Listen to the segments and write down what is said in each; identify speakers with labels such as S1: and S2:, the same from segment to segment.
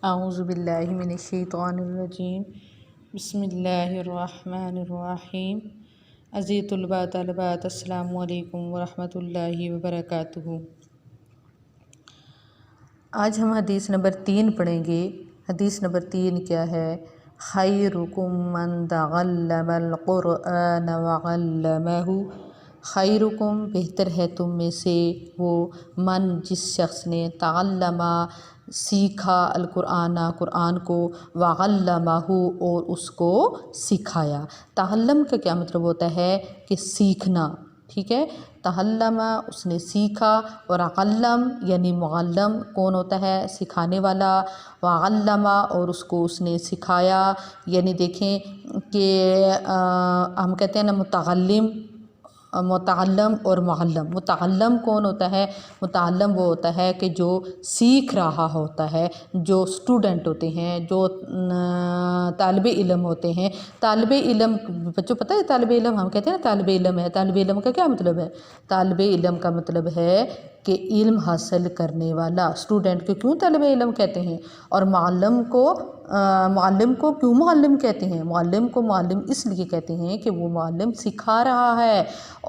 S1: اعوذ باللہ من الشیطان الرجیم بسم اللہ الرحمن الرحیم عزیز طلباء طالبات السلام علیکم ورحمۃ اللہ وبرکاتہ۔ آج ہم حدیث نمبر 3 پڑھیں گے۔ حدیث نمبر 3 کیا ہے؟ خیرکم من تعلم القرآن وعلمہ۔ خیرکم بہتر ہے تم میں سے وہ من جس شخص نے تعلم سیکھا القرآن قرآن کو وعلمہ اور اس کو سکھایا۔ تعلم کا کیا مطلب ہوتا ہے کہ سیکھنا، ٹھیک ہے۔ تعلم اس نے سیکھا، اور علم یعنی معلم کون ہوتا ہے؟ سکھانے والا۔ وعلمہ اور اس کو اس نے سکھایا، یعنی دیکھیں کہ ہم کہتے ہیں نا متعلم اور معلم۔ متعلم کون ہوتا ہے؟ متعلم وہ ہوتا ہے کہ جو سیکھ رہا ہوتا ہے، جو اسٹوڈنٹ ہوتے ہیں، جو طالب علم ہوتے ہیں۔ طالب علم بچوں پتہ ہے طالب علم ہم کہتے ہیں نا طالب علم ہے۔ طالب علم کا کیا مطلب ہے؟ طالب علم کا مطلب ہے کہ علم حاصل کرنے والا۔ اسٹوڈنٹ کو کیوں طالب علم کہتے ہیں؟ اور معلم کو کیوں معلم کہتے ہیں؟ معلم کو معلم اس لیے کہتے ہیں کہ وہ معلم سکھا رہا ہے،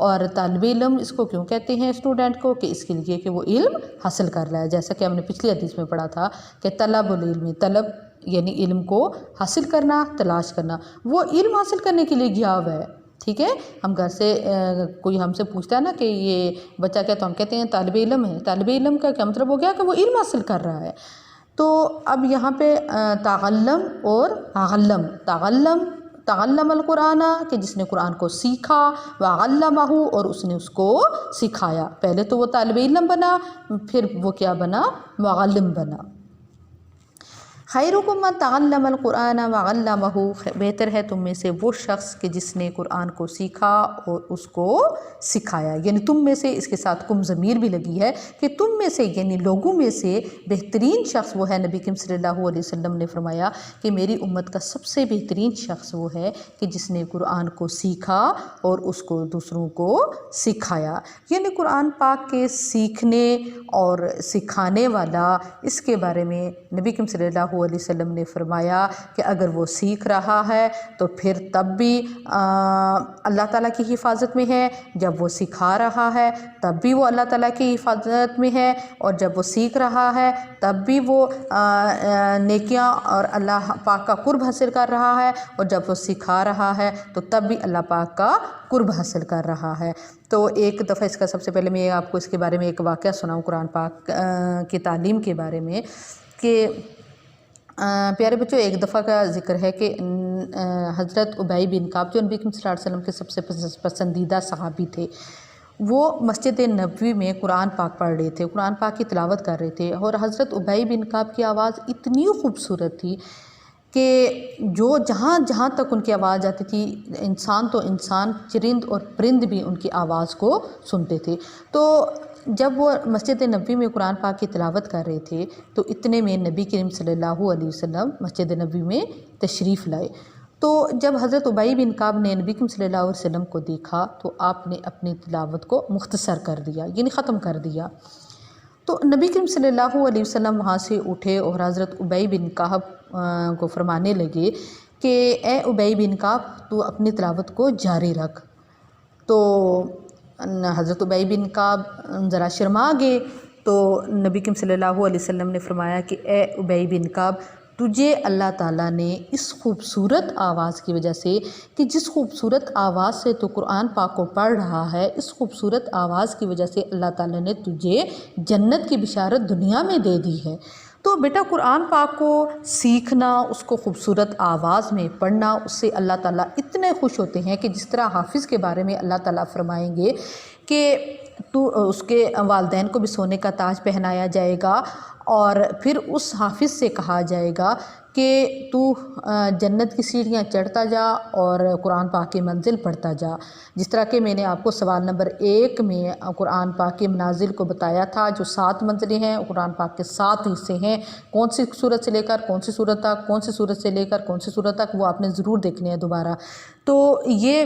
S1: اور طالب علم اس کو کیوں کہتے ہیں اسٹوڈنٹ کو؟ کہ اس کے لیے کہ وہ علم حاصل کر رہا ہے، جیسا کہ ہم نے پچھلی حدیث میں پڑھا تھا کہ طلب العلم، طلب یعنی علم کو حاصل کرنا، تلاش کرنا۔ وہ علم حاصل کرنے کے لیے گیا ہوا ہے، ٹھیک ہے۔ ہم گھر سے کوئی ہم سے پوچھتا ہے نا کہ یہ بچہ کیا، تو ہم کہتے ہیں طالب علم ہے۔ طالب علم کا کیا مطلب ہو گیا کہ وہ علم حاصل کر رہا ہے۔ تو اب یہاں پہ تعلم اور تعلم القرآن کہ جس نے قرآن کو سیکھا، وعلمہ اور اس نے اس کو سکھایا۔ پہلے تو وہ طالب علم بنا، پھر وہ کیا بنا؟ معلم بنا۔ خیرکم من تعلم القرآن وعلمہ، بہتر ہے تم میں سے وہ شخص کہ جس نے قرآن کو سیکھا اور اس کو سکھایا۔ یعنی تم میں سے، اس کے ساتھ کم ضمیر بھی لگی ہے کہ تم میں سے یعنی لوگوں میں سے بہترین شخص وہ ہے۔ نبی کریم صلی اللہ علیہ وسلم نے فرمایا کہ میری امت کا سب سے بہترین شخص وہ ہے کہ جس نے قرآن کو سیکھا اور اس کو دوسروں کو سکھایا۔ یعنی قرآن پاک کے سیکھنے اور سکھانے والا، اس کے بارے میں نبی کریم صلی اللہ علیہ وسلم نے فرمایا کہ اگر وہ سیکھ رہا ہے تو پھر تب بھی اللہ تعالیٰ کی حفاظت میں ہے، جب وہ سکھا رہا ہے تب بھی وہ اللہ تعالیٰ کی حفاظت میں ہے، اور جب وہ سیکھ رہا ہے تب بھی وہ نیکیاں اور اللہ پاک کا قرب حاصل کر رہا ہے، اور جب وہ سکھا رہا ہے تو تب بھی اللہ پاک کا قرب حاصل کر رہا ہے۔ تو ایک دفعہ اس کا سب سے پہلے میں آپ کو اس کے بارے میں ایک واقعہ سناؤں قرآن پاک کی تعلیم کے بارے میں، کہ پیارے بچوں ایک دفعہ کا ذکر ہے کہ حضرت ابی بن کعب جو نبی کریم صلی اللہ علیہ وسلم کے سب سے پسندیدہ صحابی تھے، وہ مسجد نبوی میں قرآن پاک پڑھ رہے تھے، قرآن پاک کی تلاوت کر رہے تھے، اور حضرت ابی بن کعب کی آواز اتنی خوبصورت تھی کہ جو جہاں تک ان کی آواز آتی تھی، انسان تو انسان، چرند اور پرند بھی ان کی آواز کو سنتے تھے۔ تو جب وہ مسجد نبوی میں قرآن پاک کی تلاوت کر رہے تھے تو اتنے میں نبی کریم صلی اللہ علیہ وسلم مسجد نبوی میں تشریف لائے۔ تو جب حضرت ابی بن کعب نے نبی کریم صلی اللہ علیہ وسلم کو دیکھا تو آپ نے اپنی تلاوت کو مختصر کر دیا، یعنی ختم کر دیا۔ تو نبی کریم صلی اللہ علیہ وسلم وہاں سے اٹھے اور حضرت ابی بن کعب کو فرمانے لگے کہ اے ابی بن کعب تو اپنی تلاوت کو جاری رکھ۔ تو حضرت ابی بن کعب ذرا شرما گئے، تو نبی کریم صلی اللہ علیہ وسلم نے فرمایا کہ اے ابی بن کعب تجھے اللہ تعالیٰ نے اس خوبصورت آواز کی وجہ سے، کہ جس خوبصورت آواز سے تو قرآن پاک کو پڑھ رہا ہے، اس خوبصورت آواز کی وجہ سے اللہ تعالیٰ نے تجھے جنت کی بشارت دنیا میں دے دی ہے۔ تو بیٹا قرآن پاک کو سیکھنا، اس کو خوبصورت آواز میں پڑھنا، اس سے اللہ تعالیٰ اتنے خوش ہوتے ہیں کہ جس طرح حافظ کے بارے میں اللہ تعالیٰ فرمائیں گے کہ تو اس کے والدین کو بھی سونے کا تاج پہنایا جائے گا، اور پھر اس حافظ سے کہا جائے گا کہ تو جنت کی سیڑھیاں چڑھتا جا اور قرآن پاک کی منزل پڑھتا جا۔ جس طرح کہ میں نے آپ کو سوال نمبر 1 میں قرآن پاک کے منازل کو بتایا تھا، جو 7 منزلیں ہیں قرآن پاک کے 7 حصے ہیں، کون سی صورت سے لے کر کون سی صورت تک، کون سی صورت سے لے کر کون سی صورت تک، وہ آپ نے ضرور دیکھنے ہیں دوبارہ۔ تو یہ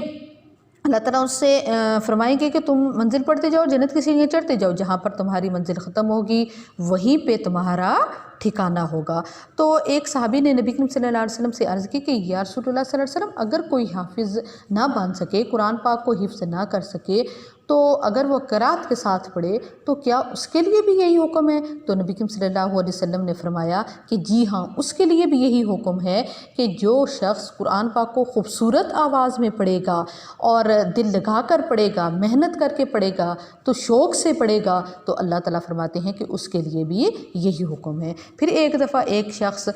S1: اللہ تعالیٰ اس سے فرمائیں گے کہ تم منزل پڑھتے جاؤ، جنت کی سیڑھیاں چڑھتے جاؤ، جہاں پر تمہاری منزل ختم ہوگی وہیں پہ تمہارا ٹھکانہ ہوگا۔ تو ایک صحابی نے نبی کریم صلی اللہ علیہ وسلم سے عرض کی کہ یا رسول اللہ صلی اللہ علیہ وسلم، اگر کوئی حافظ نہ بن سکے، قرآن پاک کو حفظ نہ کر سکے، تو اگر وہ قرات کے ساتھ پڑھے تو کیا اس کے لیے بھی یہی حکم ہے؟ تو نبی کریم صلی اللہ علیہ وسلم نے فرمایا کہ جی ہاں، اس کے لیے بھی یہی حکم ہے کہ جو شخص قرآن پاک کو خوبصورت آواز میں پڑھے گا اور دل لگا کر پڑھے گا، محنت کر کے پڑھے گا، تو شوق سے پڑھے گا، تو اللہ تعالیٰ فرماتے ہیں کہ اس کے لیے بھی یہی حکم ہے۔ پھر ایک دفعہ ایک شخص،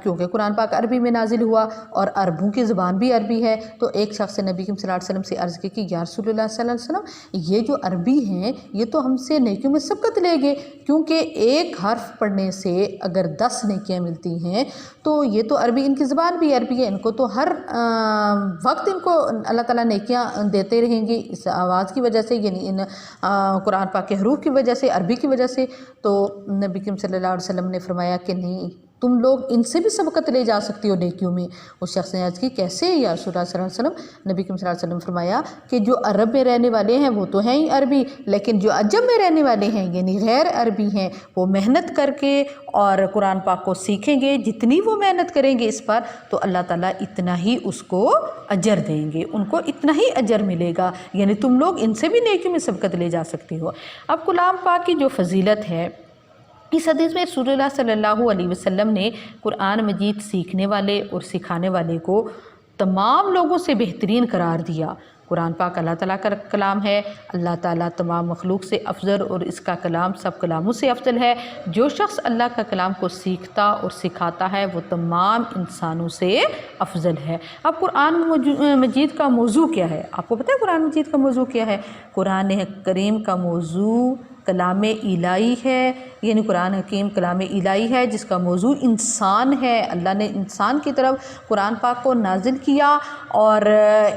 S1: کیونکہ قرآن پاک عربی میں نازل ہوا اور عربوں کی زبان بھی عربی ہے، تو ایک شخص نے نبی کریم صلی اللہ علیہ وسلم سے عرض کی کہ یا رسول اللہ صلی اللہ علیہ وسلم، یہ جو عربی ہیں یہ تو ہم سے نیکیوں میں سبقت لے گے، کیونکہ ایک حرف پڑھنے سے اگر 10 نیکیاں ملتی ہیں، تو یہ تو عربی، ان کی زبان بھی عربی ہے، ان کو تو ہر وقت ان کو اللہ تعالیٰ نیکیاں دیتے رہیں گے اس آواز کی وجہ سے، یعنی ان قرآن پاک کے حروف کی وجہ سے، عربی کی وجہ سے۔ تو نبی کریم صلی اللہ علیہ وسلم نے فرمایا کہ نہیں، تم لوگ ان سے بھی سبقت لے جا سکتی ہو نیکیوں میں۔ اس شخص نے عرض کی کیسے یا رسول اللہ صلی اللہ علیہ وسلم؟ نبی کریم صلی اللہ علیہ وسلم فرمایا کہ جو عرب میں رہنے والے ہیں وہ تو ہیں ہی عربی، لیکن جو عجم میں رہنے والے ہیں یعنی غیر عربی ہیں، وہ محنت کر کے اور قرآن پاک کو سیکھیں گے، جتنی وہ محنت کریں گے اس پر، تو اللہ تعالیٰ اتنا ہی اس کو اجر دیں گے، ان کو اتنا ہی اجر ملے گا، یعنی تم لوگ ان سے بھی نیکیوں میں سبقت لے جا سکتی ہو۔ اب کلام پاک کی جو فضیلت ہے، اس حدیث میں رسول اللہ صلی اللہ علیہ وسلم نے قرآن مجید سیکھنے والے اور سکھانے والے کو تمام لوگوں سے بہترین قرار دیا۔ قرآن پاک اللہ تعالیٰ کا کلام ہے، اللہ تعالیٰ تمام مخلوق سے افضل اور اس کا کلام سب کلاموں سے افضل ہے۔ جو شخص اللہ کا کلام کو سیکھتا اور سکھاتا ہے وہ تمام انسانوں سے افضل ہے۔ اب قرآن مجید کا موضوع کیا ہے؟ آپ کو پتہ ہے قرآن مجید کا موضوع کیا ہے؟ قرآن کریم کا موضوع کلام الہی ہے، یعنی قرآن حکیم کلام الہی ہے جس کا موضوع انسان ہے۔ اللہ نے انسان کی طرف قرآن پاک کو نازل کیا اور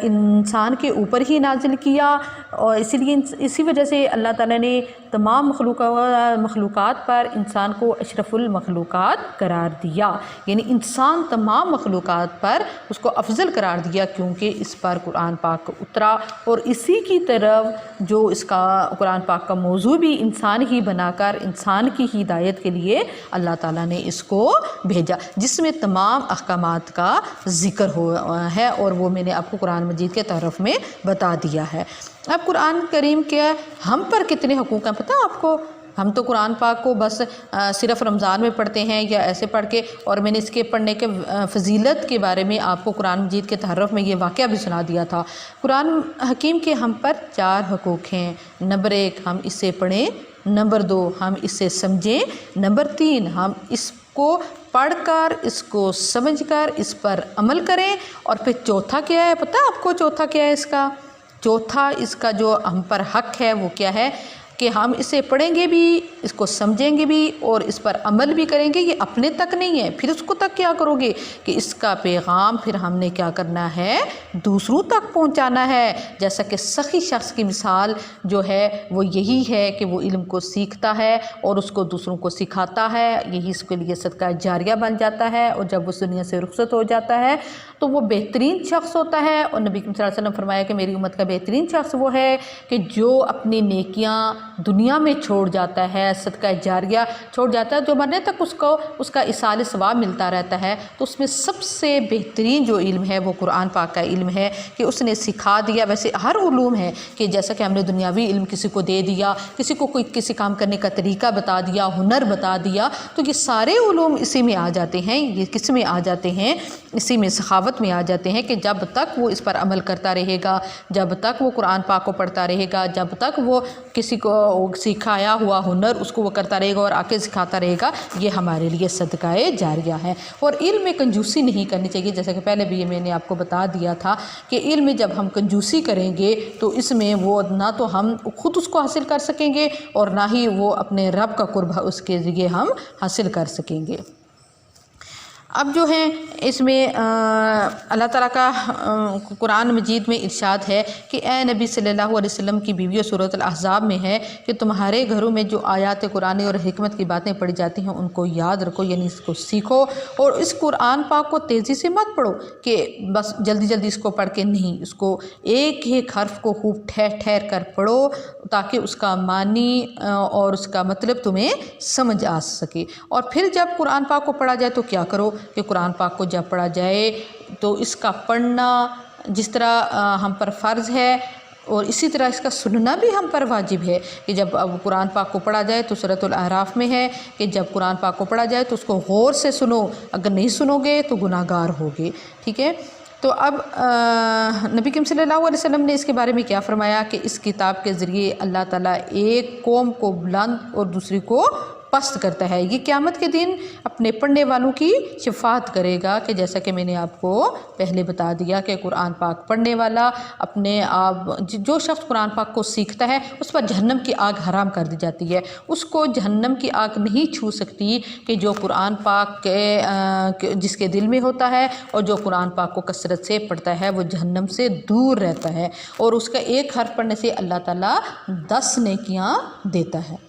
S1: انسان کے اوپر ہی نازل کیا، اور اسی وجہ سے اللہ تعالیٰ نے تمام مخلوقات پر انسان کو اشرف المخلوقات قرار دیا، یعنی انسان تمام مخلوقات پر اس کو افضل قرار دیا کیونکہ اس پر قرآن پاک اترا، اور اسی کی طرف جو اس کا قرآن پاک کا موضوع بھی انسان ہی بنا کر انسان کی ہدایت کے لیے اللہ تعالیٰ نے اس کو بھیجا، جس میں تمام احکامات کا ذکر ہوا ہے، اور وہ میں نے آپ کو قرآن مجید کے تعارف میں بتا دیا ہے۔ اب قرآن کریم کے ہم پر کتنے حقوق ہیں پتہ آپ کو؟ ہم تو قرآن پاک کو بس صرف رمضان میں پڑھتے ہیں یا ایسے پڑھ کے، اور میں نے اس کے پڑھنے کے فضیلت کے بارے میں آپ کو قرآن مجید کے تعارف میں یہ واقعہ بھی سنا دیا تھا۔ قرآن حکیم کے ہم پر 4 حقوق ہیں۔ نمبر 1، ہم اس سے پڑھیں، نمبر 2، ہم اس سے سمجھیں، نمبر 3، ہم اس کو پڑھ کر، اس کو سمجھ کر اس پر عمل کریں، اور پھر چوتھا کیا ہے پتہ آپ کو؟ چوتھا کیا ہے اس کا؟ چوتھا اس کا جو ہم پر حق ہے وہ کیا ہے کہ ہم اسے پڑھیں گے بھی، اس کو سمجھیں گے بھی اور اس پر عمل بھی کریں گے۔ یہ اپنے تک نہیں ہے، پھر اس کو تک کیا کرو گے کہ اس کا پیغام پھر ہم نے کیا کرنا ہے؟ دوسروں تک پہنچانا ہے۔ جیسا کہ سخی شخص کی مثال جو ہے وہ یہی ہے کہ وہ علم کو سیکھتا ہے اور اس کو دوسروں کو سکھاتا ہے، یہی اس کے لیے صدقہ جاریہ بن جاتا ہے، اور جب اس دنیا سے رخصت ہو جاتا ہے تو وہ بہترین شخص ہوتا ہے۔ اور نبی صلی اللہ علیہ وسلم فرمایا کہ میری امت کا بہترین شخص وہ ہے کہ جو اپنی نیکیاں دنیا میں چھوڑ جاتا ہے، صدقہ جاریہ چھوڑ جاتا ہے، جو مرنے تک اس کا ایصال ثواب ملتا رہتا ہے۔ تو اس میں سب سے بہترین جو علم ہے وہ قرآن پاک کا علم ہے کہ اس نے سکھا دیا۔ ویسے ہر علوم ہے کہ جیسا کہ ہم نے دنیاوی علم کسی کو دے دیا، کسی کو کسی کام کرنے کا طریقہ بتا دیا، ہنر بتا دیا، تو یہ سارے علوم اسی میں آ جاتے ہیں۔ یہ کس میں آ جاتے ہیں؟ اسی میں سخاوت میں آ جاتے ہیں کہ جب تک وہ اس پر عمل کرتا رہے گا، جب تک وہ قرآن پاک کو پڑھتا رہے گا، جب تک وہ کسی کو سکھایا ہوا ہنر اس کو وہ کرتا رہے گا اور آگے سکھاتا رہے گا، یہ ہمارے لیے صدقہ جاریہ ہے۔ اور علم میں کنجوسی نہیں کرنی چاہیے، جیسا کہ پہلے بھی یہ میں نے آپ کو بتا دیا تھا کہ علم میں جب ہم کنجوسی کریں گے تو اس میں وہ نہ تو ہم خود اس کو حاصل کر سکیں گے اور نہ ہی وہ اپنے رب کا قرب اس کے ذریعے ہم حاصل کر سکیں گے۔ اب جو ہے اس میں اللہ تعالیٰ کا قرآن مجید میں ارشاد ہے کہ اے نبی صلی اللہ علیہ وسلم کی بیویوں، سورۃ الاحزاب میں ہے کہ تمہارے گھروں میں جو آیات قرآن اور حکمت کی باتیں پڑھی جاتی ہیں ان کو یاد رکھو، یعنی اس کو سیکھو، اور اس قرآن پاک کو تیزی سے مت پڑھو کہ بس جلدی جلدی اس کو پڑھ کے نہیں، اس کو ایک ایک حرف کو خوب ٹھہر ٹھہر کر پڑھو تاکہ اس کا معنی اور اس کا مطلب تمہیں سمجھ آ سکے۔ اور پھر جب قرآن پاک کو پڑھا جائے تو کیا کرو کہ قرآن پاک کو جب پڑھا جائے تو اس کا پڑھنا جس طرح ہم پر فرض ہے اور اسی طرح اس کا سننا بھی ہم پر واجب ہے کہ جب اب قرآن پاک کو پڑھا جائے تو سورۃ الاعراف میں ہے کہ جب قرآن پاک کو پڑھا جائے تو اس کو غور سے سنو، اگر نہیں سنو گے تو گناہ گار ہوگے، ٹھیک ہے۔ تو اب نبی کریم صلی اللہ علیہ وسلم نے اس کے بارے میں کیا فرمایا کہ اس کتاب کے ذریعے اللہ تعالیٰ ایک قوم کو بلند اور دوسری کو پست کرتا ہے، یہ قیامت کے دن اپنے پڑھنے والوں کی شفاعت کرے گا، کہ جیسا کہ میں نے آپ کو پہلے بتا دیا کہ قرآن پاک پڑھنے والا اپنے آپ جو شخص قرآن پاک کو سیکھتا ہے اس پر جہنم کی آگ حرام کر دی جاتی ہے، اس کو جہنم کی آگ نہیں چھو سکتی کہ جو قرآن پاک کے جس کے دل میں ہوتا ہے اور جو قرآن پاک کو کثرت سے پڑھتا ہے وہ جہنم سے دور رہتا ہے، اور اس کا ایک حرف پڑھنے سے اللہ تعالیٰ 10 نیکیاں دیتا ہے۔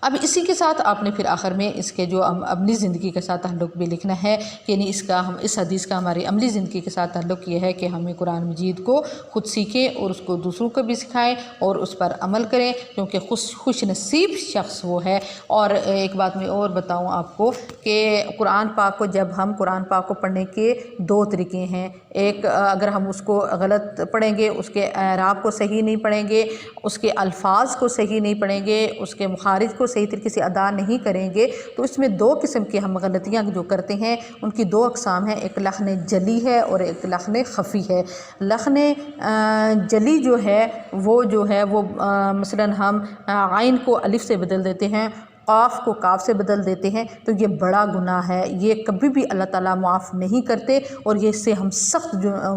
S1: اب اسی کے ساتھ آپ نے پھر آخر میں اس کے جو عملی زندگی کے ساتھ تعلق بھی لکھنا ہے کہ یعنی اس حدیث کا ہماری عملی زندگی کے ساتھ تعلق یہ ہے کہ ہمیں قرآن مجید کو خود سیکھیں اور اس کو دوسروں کو بھی سکھائیں اور اس پر عمل کریں، کیونکہ خوش نصیب شخص وہ ہے۔ اور ایک بات میں اور بتاؤں آپ کو کہ قرآن پاک کو جب ہم قرآن پاک کو پڑھنے کے 2 طریقے ہیں، ایک اگر ہم اس کو غلط پڑھیں گے، اس کے اعراب کو صحیح نہیں پڑھیں گے، اس کے الفاظ کو صحیح نہیں پڑھیں گے، اس کے مخارج کو صحیح طریقے سے ادا نہیں کریں گے تو اس میں 2 قسم کی ہم غلطیاں جو کرتے ہیں، ان کی 2 اقسام ہیں، ایک لخن جلی ہے اور ایک لخن خفی ہے۔ لخن جلی جو ہے وہ مثلا ہم عین کو الف سے بدل دیتے ہیں، قاف کو کاف سے بدل دیتے ہیں، تو یہ بڑا گناہ ہے، یہ کبھی بھی اللہ تعالیٰ معاف نہیں کرتے اور یہ اس سے ہم سخت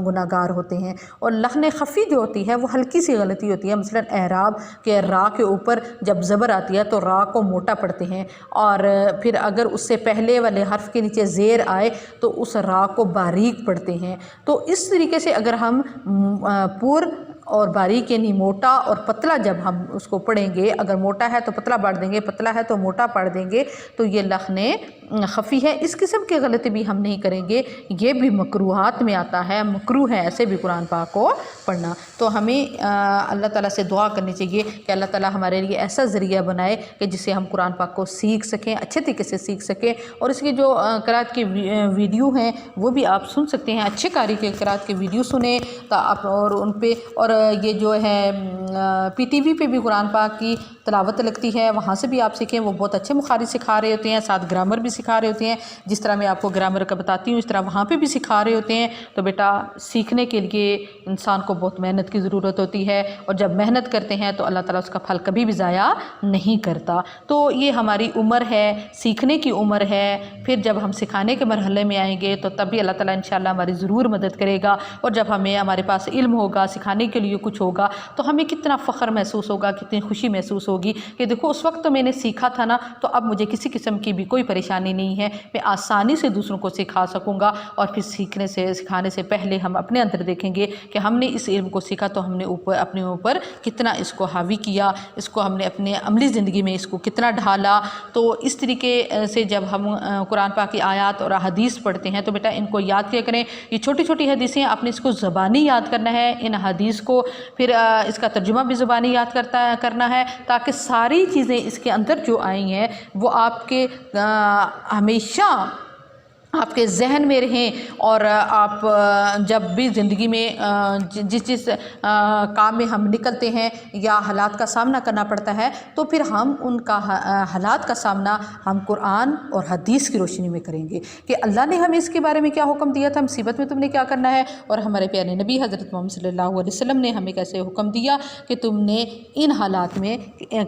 S1: گناہ گار ہوتے ہیں۔ اور لخن خفی جو ہوتی ہے وہ ہلکی سی غلطی ہوتی ہے، مثلا اعراب کے را کے اوپر جب زبر آتی ہے تو را کو موٹا پڑھتے ہیں، اور پھر اگر اس سے پہلے والے حرف کے نیچے زیر آئے تو اس را کو باریک پڑھتے ہیں۔ تو اس طریقے سے اگر ہم پور اور باریک یعنی موٹا اور پتلا جب ہم اس کو پڑھیں گے، اگر موٹا ہے تو پتلا پڑھ دیں گے، پتلا ہے تو موٹا پڑھ دیں گے، تو یہ لخن خفی ہے۔ اس قسم کے غلطی بھی ہم نہیں کریں گے، یہ بھی مکروہات میں آتا ہے، مکروہ ہے ایسے بھی قرآن پاک کو پڑھنا۔ تو ہمیں اللہ تعالیٰ سے دعا کرنی چاہیے کہ اللہ تعالیٰ ہمارے لیے ایسا ذریعہ بنائے کہ جس سے ہم قرآن پاک کو سیکھ سکیں، اچھے طریقے سے سیکھ سکیں، اور اس کی جو قرأت کی ویڈیو ہیں وہ بھی آپ سن سکتے ہیں، اچھے قاری کے قرأت کے ویڈیو سنیں اور ان پہ، اور یہ جو ہے پی ٹی وی پہ بھی قرآن پاک کی تلاوت لگتی ہے، وہاں سے بھی آپ سیکھیں، وہ بہت اچھے مخارج سکھا رہے ہوتے ہیں، ساتھ گرامر بھی سکھا رہے ہوتے ہیں، جس طرح میں آپ کو گرامر کا بتاتی ہوں اس طرح وہاں پہ بھی سکھا رہے ہوتے ہیں۔ تو بیٹا سیکھنے کے لیے انسان کو بہت محنت کی ضرورت ہوتی ہے، اور جب محنت کرتے ہیں تو اللہ تعالیٰ اس کا پھل کبھی بھی ضائع نہیں کرتا۔ تو یہ ہماری عمر ہے، سیکھنے کی عمر ہے، پھر جب ہم سکھانے کے مرحلے میں آئیں گے تو تب بھی اللہ تعالیٰ انشاءاللہ ہماری ضرور مدد کرے گا، اور جب ہمارے پاس علم ہوگا، سکھانے کے لیے کچھ ہوگا تو ہمیں کتنا فخر محسوس ہوگا، کتنی خوشی محسوس ہوگی کہ دیکھو اس وقت تو میں نے سیکھا تھا نا، تو اب مجھے کسی قسم کی بھی کوئی پریشانی نہیں ہے، میں آسانی سے دوسروں کو سکھا سکوں گا۔ اور پھر سکھانے سے پہلے ہم اپنے اندر دیکھیں گے کہ ہم نے اس علم کو سیکھا تو ہم نے اپنے اوپر کتنا اس کو حاوی کیا، اس کو ہم نے اپنے عملی زندگی میں اس کو کتنا ڈھالا۔ تو اس طریقے سے جب ہم قرآن پاک کی آیات اور احادیث پڑھتے ہیں تو بیٹا ان کو یاد کیا کریں، یہ چھوٹی چھوٹی حدیثیں آپ نے اس کو زبانی یاد کرنا ہے، ان حدیث کو پھر اس کا ترجمہ بھی زبانی یاد کرنا ہے، تاکہ ساری چیزیں اس کے اندر جو آئی ہیں وہ آپ کے ہمیشہ آپ کے ذہن میں رہیں، اور آپ جب بھی زندگی میں جس کام میں ہم نکلتے ہیں یا حالات کا سامنا کرنا پڑتا ہے تو پھر ہم ان کا حالات کا سامنا ہم قرآن اور حدیث کی روشنی میں کریں گے کہ اللہ نے ہمیں اس کے بارے میں کیا حکم دیا تھا، مصیبت میں تم نے کیا کرنا ہے، اور ہمارے پیارے نبی حضرت محمد صلی اللہ علیہ وسلم نے ہمیں کیسے حکم دیا کہ تم نے ان حالات میں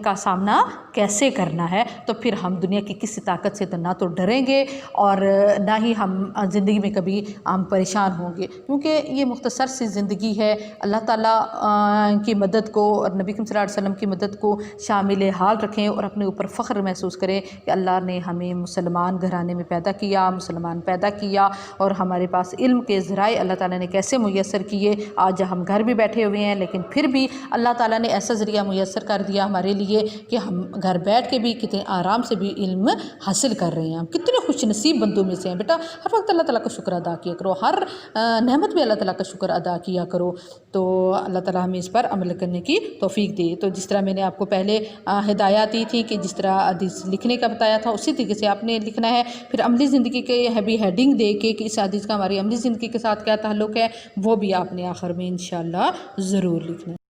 S1: کا سامنا کیسے کرنا ہے۔ تو پھر ہم دنیا کی کسی طاقت سے نہ تو ڈریں گے اور نہ نہ ہی ہم زندگی میں کبھی ہم پریشان ہوں گے، کیونکہ یہ مختصر سی زندگی ہے۔ اللہ تعالیٰ کی مدد کو اور نبی کریم صلی اللہ علیہ وسلم کی مدد کو شامل حال رکھیں اور اپنے اوپر فخر محسوس کریں کہ اللہ نے ہمیں مسلمان گھرانے میں پیدا کیا، مسلمان پیدا کیا، اور ہمارے پاس علم کے ذرائع اللہ تعالیٰ نے کیسے میسر کیے۔ آج ہم گھر بھی بیٹھے ہوئے ہیں، لیکن پھر بھی اللہ تعالیٰ نے ایسا ذریعہ میسر کر دیا ہمارے لیے کہ ہم گھر بیٹھ کے بھی کتنے آرام سے بھی علم حاصل کر رہے ہیں۔ ہم کتنے خوش نصیب بندوں میں سے ہیں بیٹا۔ ہر وقت اللہ تعالیٰ کا شکر ادا کیا کرو، ہر نعمت میں اللہ تعالیٰ کا شکر ادا کیا کرو، تو اللہ تعالیٰ ہمیں اس پر عمل کرنے کی توفیق دے۔ تو جس طرح میں نے آپ کو پہلے ہدایات دی تھی کہ جس طرح حدیث لکھنے کا بتایا تھا، اسی طریقے سے آپ نے لکھنا ہے۔ پھر عملی زندگی کے بھی ہیڈنگ دے کے کہ اس حدیث کا ہماری عملی زندگی کے ساتھ کیا تعلق ہے، وہ بھی آپ نے آخر میں انشاءاللہ ضرور لکھنا ہے۔